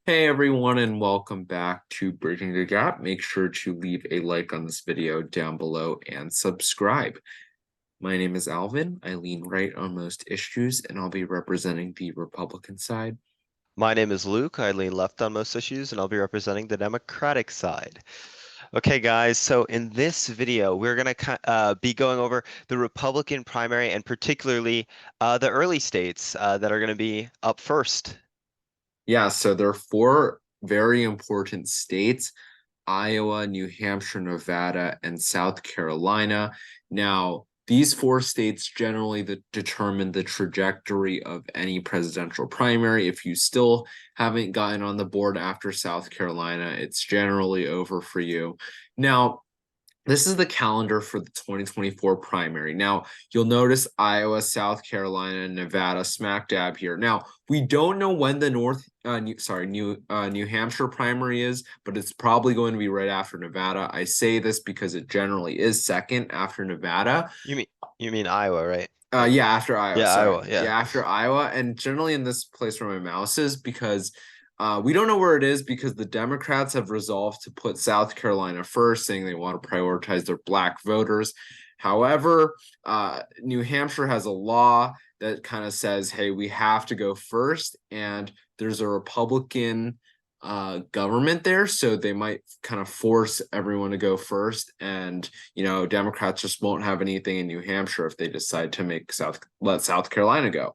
Hey everyone, and welcome back to Bridging the Gap. Make sure to leave a like on this video down below and subscribe. My name is Alvin. I lean right on most issues, and I'll be representing the Republican side. My name is Luke. I lean left on most issues, and I'll be representing the Democratic side. Okay, guys, so in this video, we're going to be going over the Republican primary and particularly the early states that are going to be up first. Yeah, so there are four very important states: Iowa, New Hampshire, Nevada, and South Carolina. Now, these four states generally determine the trajectory of any presidential primary. If you still haven't gotten on the board after South Carolina, it's generally over for you. Now, this is the calendar for the 2024 primary. Now, you'll notice Iowa, South Carolina, and Nevada smack dab here. Now, we don't know when the New Hampshire primary is, but it's probably going to be right after Nevada. I say this because it generally is second after Nevada. You mean you mean Iowa, right? Yeah, after Iowa. Yeah, Sorry. Iowa, yeah. Yeah, after Iowa, and generally in this place where my mouse is because we don't know where it is because the Democrats have resolved to put South Carolina first, saying they want to prioritize their black voters. However, New Hampshire has a law that kind of says, hey, we have to go first, and there's a Republican government there, so they might kind of force everyone to go first, and Democrats just won't have anything in New Hampshire if they decide to let South Carolina go.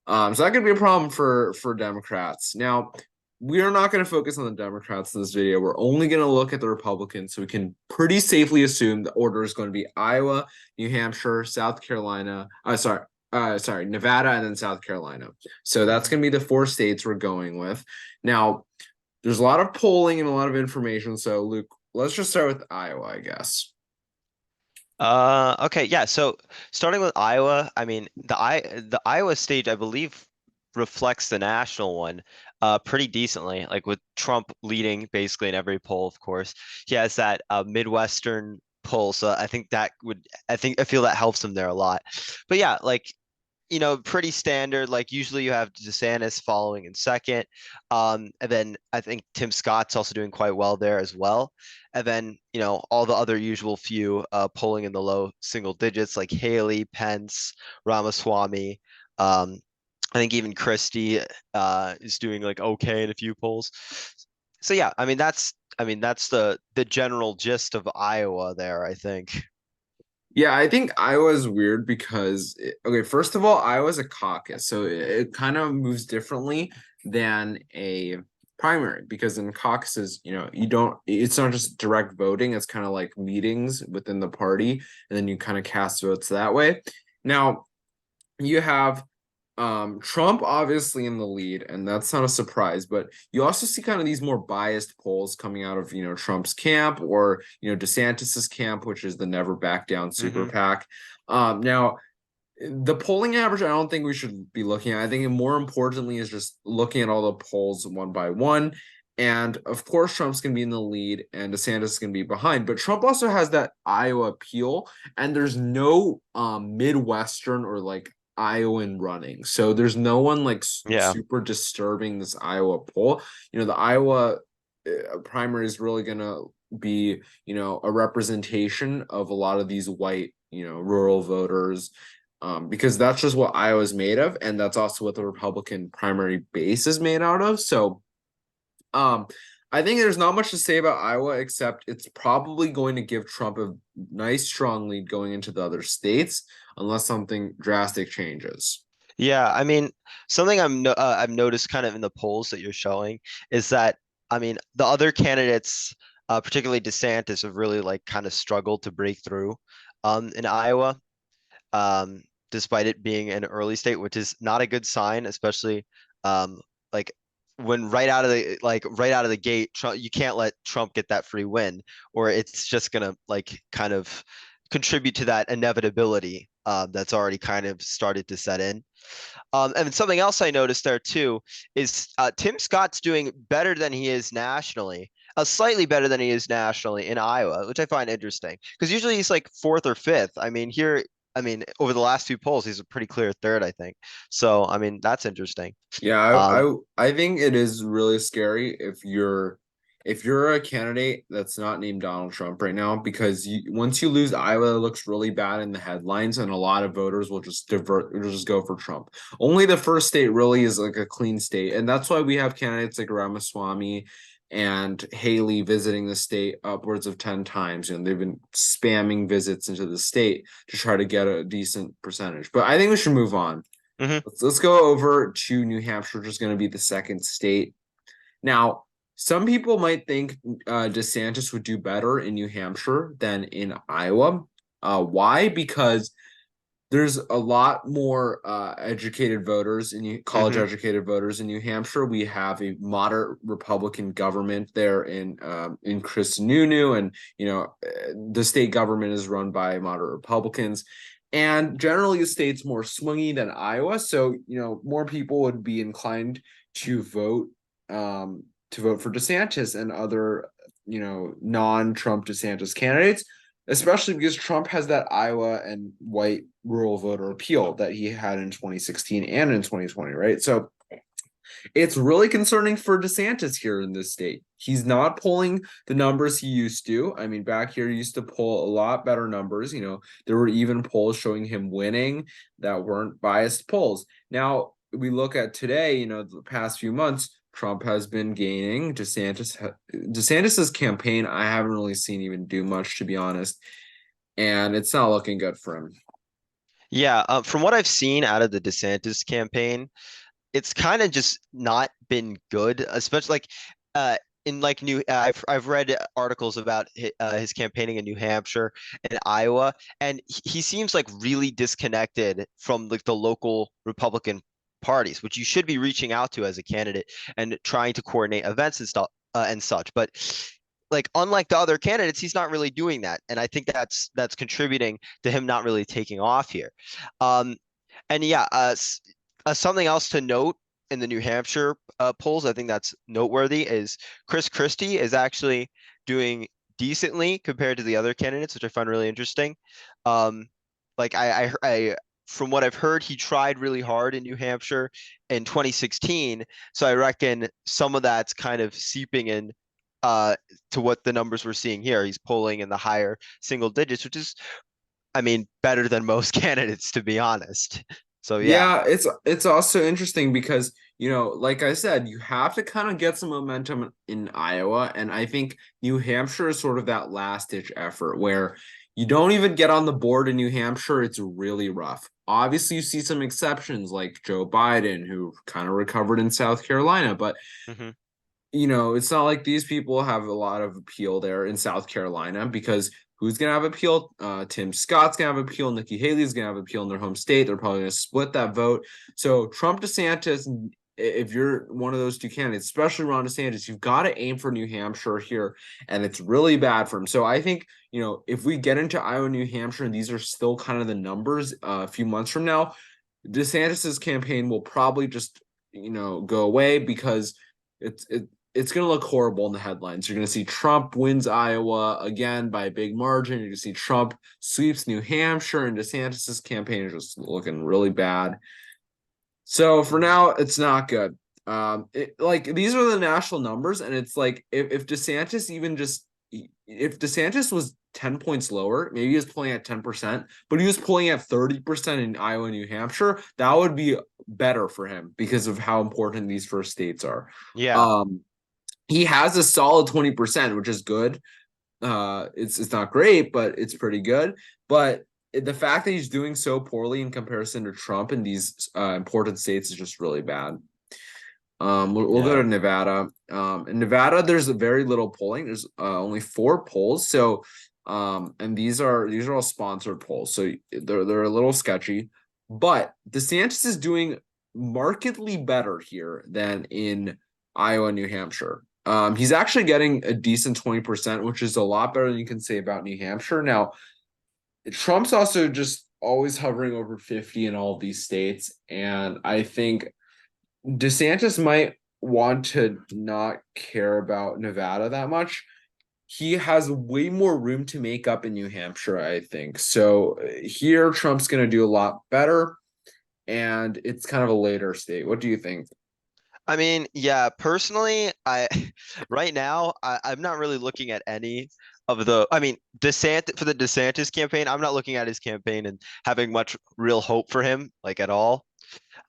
So that could be a problem for Democrats. Now, we are not going to focus on the Democrats in this video. We're only going to look at the Republicans, so we can pretty safely assume the order is going to be Iowa, New Hampshire, South Carolina. Nevada, and then South Carolina. So that's going to be the four states we're going with. Now, there's a lot of polling and a lot of information. So, Luke, let's just start with Iowa, I guess. Okay, yeah. So starting with Iowa, I mean the Iowa stage, I believe, reflects the national one pretty decently, like with Trump leading basically in every poll, of course. He has that Midwestern poll, so I feel that helps him there a lot. But yeah, like pretty standard. Like usually you have DeSantis following in second. And then I think Tim Scott's also doing quite well there as well. And then, all the other usual few polling in the low single digits like Haley, Pence, Ramaswamy. I think even Christie is doing like okay in a few polls. So yeah, I mean that's the general gist of Iowa there, I think. Yeah, I think Iowa's weird because, okay, first of all, Iowa's a caucus, so it kind of moves differently than a primary because in caucuses, it's not just direct voting, it's kind of like meetings within the party, and then you kind of cast votes that way. Now, you have Trump obviously in the lead, and that's not a surprise, but you also see kind of these more biased polls coming out of, Trump's camp or, DeSantis's camp, which is the never back down super Hmm. PAC. Now the polling average, I don't think we should be looking at. I think more importantly is just looking at all the polls one by one. And of course, Trump's going to be in the lead and DeSantis is going to be behind. But Trump also has that Iowa appeal, and there's no Midwestern or like Iowan running. So there's no one like Yeah. super disturbing this Iowa poll. The Iowa primary is really going to be, a representation of a lot of these white, rural voters, because that's just what Iowa's made of, and that's also what the Republican primary base is made out of. So, um, I think there's not much to say about Iowa except it's probably going to give Trump a nice, strong lead going into the other states, unless something drastic changes. Yeah, I mean, something I've noticed kind of in the polls that you're showing is that I mean the other candidates, particularly DeSantis, have really like kind of struggled to break through in Iowa, despite it being an early state, which is not a good sign, especially like when right out of the gate, Trump, you can't let Trump get that free win, or it's just gonna like kind of contribute to that inevitability that's already kind of started to set in. And something else I noticed there too is Tim Scott's doing better than he is nationally, slightly better than he is nationally in Iowa, which I find interesting because usually he's like fourth or fifth. I mean, here I mean, over the last two polls, he's a pretty clear third, I think. So, I mean, that's interesting. Yeah, Um, I think it is really scary if you're a candidate that's not named Donald Trump right now, because once you lose Iowa, it looks really bad in the headlines, and a lot of voters will just go for Trump. Only the first state really is like a clean state, and that's why we have candidates like Ramaswamy and Haley visiting the state upwards of 10 times. You know, they've been spamming visits into the state to try to get a decent percentage. But I think we should move on. mhm. Let's go over to New Hampshire, which is going to be the second state. Now, some people might think DeSantis would do better in New Hampshire than in Iowa. Why? Because there's a lot more educated voters college Mhm. educated voters in New Hampshire. We have a moderate Republican government there in Chris Nunu, and the state government is run by moderate Republicans. And generally, the state's more swingy than Iowa, so more people would be inclined to vote for DeSantis and other non-Trump DeSantis candidates, especially because Trump has that Iowa and white rural voter appeal that he had in 2016 and in 2020, right? So it's really concerning for DeSantis here in this state. He's not pulling the numbers he used to. I mean, back here, he used to pull a lot better numbers. There were even polls showing him winning that weren't biased polls. Now, we look at today, the past few months, Trump has been gaining. DeSantis's campaign, I haven't really seen even do much, to be honest, and it's not looking good for him. Yeah, from what I've seen out of the DeSantis campaign, it's kind of just not been good, especially like in like I've read articles about his campaigning in New Hampshire and Iowa, and he seems like really disconnected from like the local Republican parties, which you should be reaching out to as a candidate and trying to coordinate events and stuff and such. But like unlike the other candidates, he's not really doing that, and I think that's contributing to him not really taking off here. Um, and yeah, something else to note in the New Hampshire polls, I think that's noteworthy, is Chris Christie is actually doing decently compared to the other candidates, which I find really interesting. Um, like from what I've heard, he tried really hard in New Hampshire in 2016, so I reckon some of that's kind of seeping in to what the numbers we're seeing here. He's polling in the higher single digits, which is, I mean, better than most candidates, to be honest. So yeah. Yeah, it's also interesting because, like I said, you have to kind of get some momentum in Iowa, and I think New Hampshire is sort of that last-ditch effort where you don't even get on the board in New Hampshire, it's really rough. Obviously, you see some exceptions like Joe Biden, who kind of recovered in South Carolina, but Hmm. it's not like these people have a lot of appeal there in South Carolina, because who's gonna have appeal? Tim Scott's gonna have appeal. Nikki Haley's gonna have appeal in their home state. They're probably gonna split that vote. So Trump, DeSantis, if you're one of those two candidates, especially Ron DeSantis, you've got to aim for New Hampshire here, and it's really bad for him. So I think if we get into Iowa, New Hampshire, and these are still kind of the numbers a few months from now, DeSantis's campaign will probably just go away, because it's going to look horrible in the headlines. You're going to see Trump wins Iowa again by a big margin. You're going to see Trump sweeps New Hampshire, and DeSantis's campaign is just looking really bad. So for Hmm. now, it's not good. Like these are the national numbers, and it's like if DeSantis if DeSantis was 10 points lower, maybe he was pulling at 10%, but he was pulling at 30% in Iowa and New Hampshire, that would be better for him because of how important these first states are. Yeah. Um, he has a solid 20%, which is good. It's not great, but it's pretty good. But the fact that he's doing so poorly in comparison to Trump in these important states is just really bad. We'll go Yeah. to Nevada. In Nevada, there's very little polling. There's only 4 polls. So, and these are all sponsored polls, so they're a little sketchy. But DeSantis is doing markedly better here than in Iowa and New Hampshire. He's actually getting a decent 20%, which is a lot better than you can say about New Hampshire. Now, Trump's also just always hovering over 50 in all of these states, and I think DeSantis might want to not care about Nevada that much. he has way more room to make up in New Hampshire, I think. So here, Trump's going to do a lot better, and it's kind of a later state. What do you think? I mean, yeah, personally, I right now I'm not really looking at any of the I mean, DeSantis for the DeSantis campaign, I'm not looking at his campaign and having much real hope for him, like at all.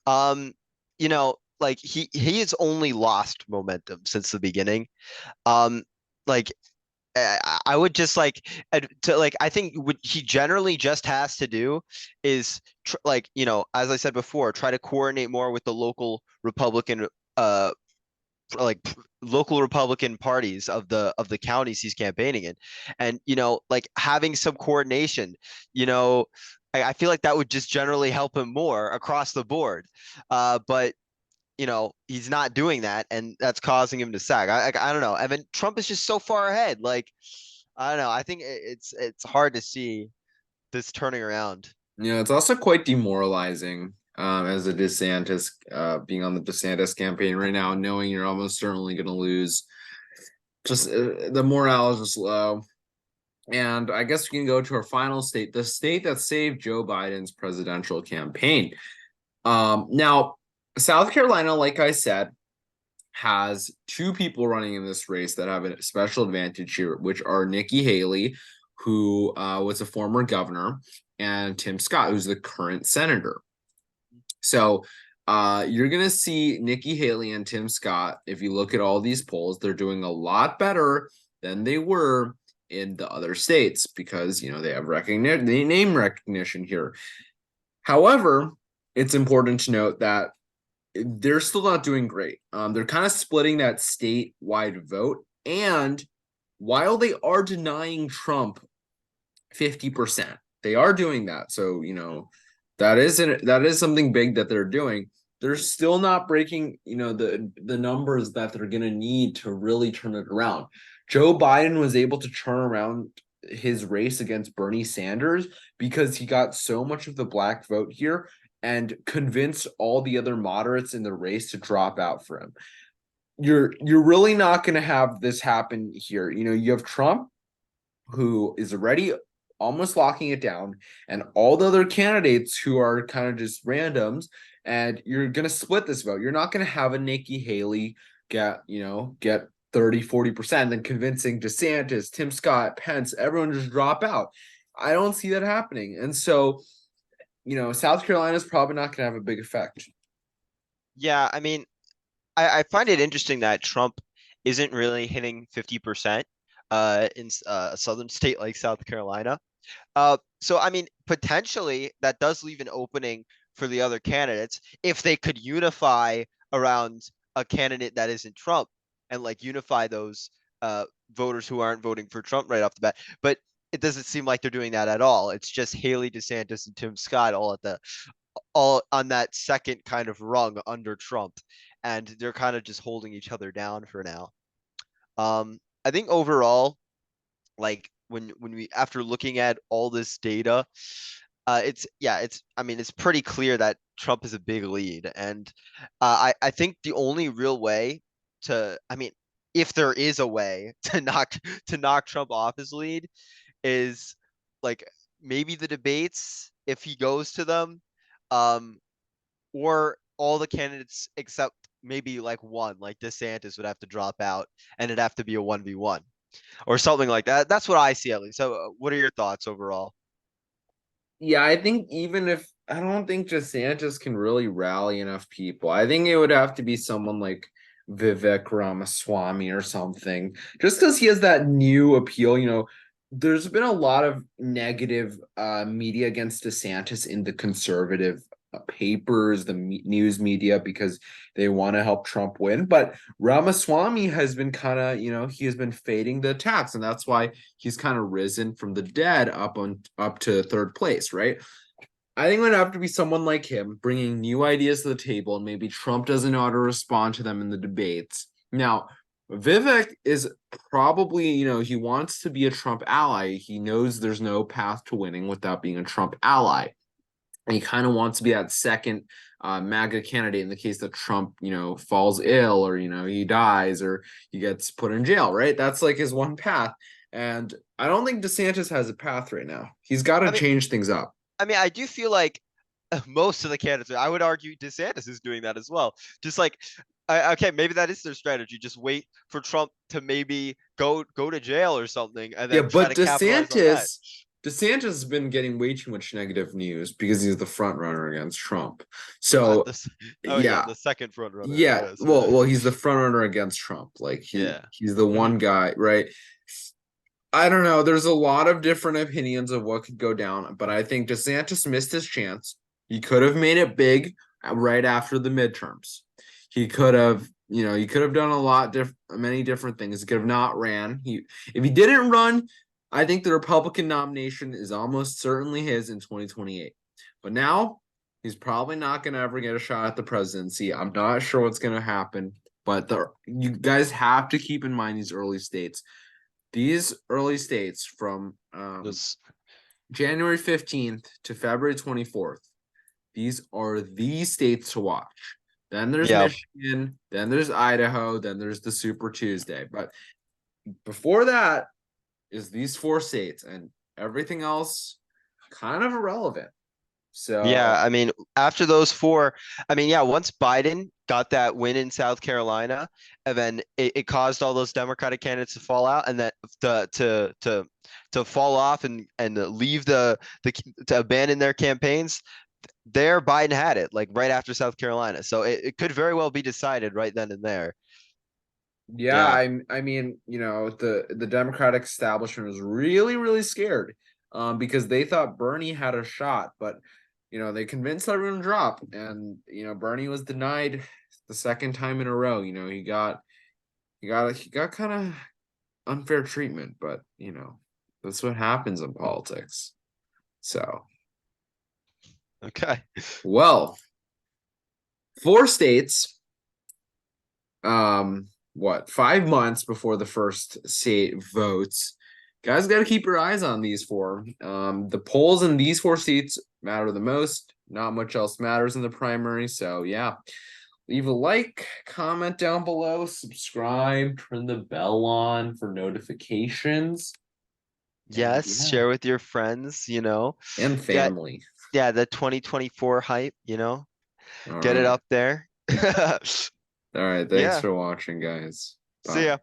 Um, like he has only lost momentum since the beginning. Um, like I would just like to like I think what he generally just has to do is like as I said before, try to coordinate more with the local Republican uh like local Republican parties of the counties he's campaigning in, and like having some coordination, you know. I feel like that would just generally help him more across the board. But he's not doing that, and that's causing him to sag. I don't know. I mean, Trump is just so far ahead. Like, I don't know. I think it's hard to see this turning around. Yeah, it's also quite demoralizing as a DeSantis, being on the DeSantis campaign right now, knowing you're almost certainly going to lose. Just the morale is just low. And I guess we can go to our final state, the state that saved Joe Biden's presidential campaign. Now, South Carolina, like I said, has two people running in this race that have a special advantage here, which are Nikki Haley, who was a former governor, and Tim Scott, who's the current senator. So you're going to see Nikki Haley and Tim Scott, if you look at all these polls, they're doing a lot better than they were in the other states because, they have name recognition here. However, it's important to note that they're still not doing great. They're kind of splitting that statewide vote. And while they are denying Trump 50%, they are doing that. So, that is something big that they're doing. They're still not breaking, the numbers that they're going to need to really turn it around. Joe Biden was able to turn around his race against Bernie Sanders because he got so much of the black vote here and convince all the other moderates in the race to drop out for him. You're really not going to have this happen here. You have Trump, who is already almost locking it down, and all the other candidates who are kind of just randoms, and you're going to split this vote. You're not going to have a Nikki Haley get 30-40%, then convincing DeSantis, Tim Scott, Pence, everyone just drop out. I don't see that happening. And so South Carolina is probably not going to have a big effect. Yeah, I mean, I find it interesting that Trump isn't really hitting 50% in a southern state like South Carolina. So I mean, potentially that does leave an opening for the other candidates if they could unify around a candidate that isn't Trump and like unify those voters who aren't voting for Trump right off the bat. But it doesn't seem like they're doing that at all. It's just Haley, DeSantis, and Tim Scott all on that second kind of rung under Trump, and they're kind of just holding each other down for now. I think overall, like when we after looking at all this data, it's pretty clear that Trump is a big lead, and I think the only real way if there is a way to knock Trump off his lead is like maybe the debates if he goes to them, or all the candidates except maybe like one, like DeSantis would have to drop out and it'd have to be a 1v1 or something like that. That's what I see at least. So what are your thoughts overall? Yeah, I think I don't think DeSantis can really rally enough people. I think it would have to be someone like Vivek Ramaswamy or something, just because he has that new appeal. There's been a lot of negative media against DeSantis in the conservative papers, the news media, because they want to help Trump win. But Ramaswamy has been kind of, he has been fading the attacks, and that's why he's kind of risen from the dead up to third place, right? I think it would have to be someone like him bringing new ideas to the table, and maybe Trump doesn't know how to respond to them in the debates. Now, Vivek is probably, he wants to be a Trump ally. He knows there's no path to winning without being a Trump ally. And he kind of wants to be that second MAGA candidate in the case that Trump, falls ill or, he dies or he gets put in jail, right? That's like his one path. And I don't think DeSantis has a path right now. He's got to I mean, change things up. I do feel like most of the candidates, I would argue DeSantis is doing that as well. Just like, okay, maybe that is their strategy. Just wait for Trump to maybe go to jail or something, and Yeah, then try but to capitalize on that. DeSantis has been getting way too much negative news because he's the front runner against Trump. Uh, So this, oh yeah, yeah, the second front runner, I yeah. guess. Yeah. Well, he's the front runner against Trump. Like Yeah. he's the Mhm. one guy, right? I don't know. There's a lot of different opinions of what could go down, but I think DeSantis missed his chance. He could have made it big right after the midterms. He could have, he could have done many different things. He could have not ran. If he didn't run, I think the Republican nomination is almost certainly his in 2028. But now he's probably not going to ever get a shot at the presidency. I'm not sure what's going to happen, but you guys have to keep in mind these early states. These early states from This, January 15th to February 24th, these are the states to watch. Then there's yeah, Michigan, then there's Idaho, then there's the Super Tuesday. But before that is these four states, and everything else kind of irrelevant. yeah. So I mean, after those four, I mean, yeah. Once Biden got that win in South Carolina, and then it caused all those Democratic candidates to fall out, and that to fall off and leave the to abandon their campaigns. There, Biden had it like right after South Carolina, so it could very well be decided right then and there. yeah, Yeah. I mean, the Democratic establishment was really, really scared, because they thought Bernie had a shot, but they convinced everyone to drop, and Bernie was denied the second time in a row. He got kind of unfair treatment, but that's what happens in politics. So, Okay. well, four states, what, 5 months before the first state votes. Guys, got to keep your eyes on these four. The polls in these four states matter the most. Not much else matters in the primary. So, yeah, leave a like, comment down below, subscribe, turn the bell on for notifications. And Yes, yeah, share with your friends, and Get family. yeah, the 2024 hype, All get it right. up there. All right. Thanks Yeah, for watching, guys. see Bye. ya.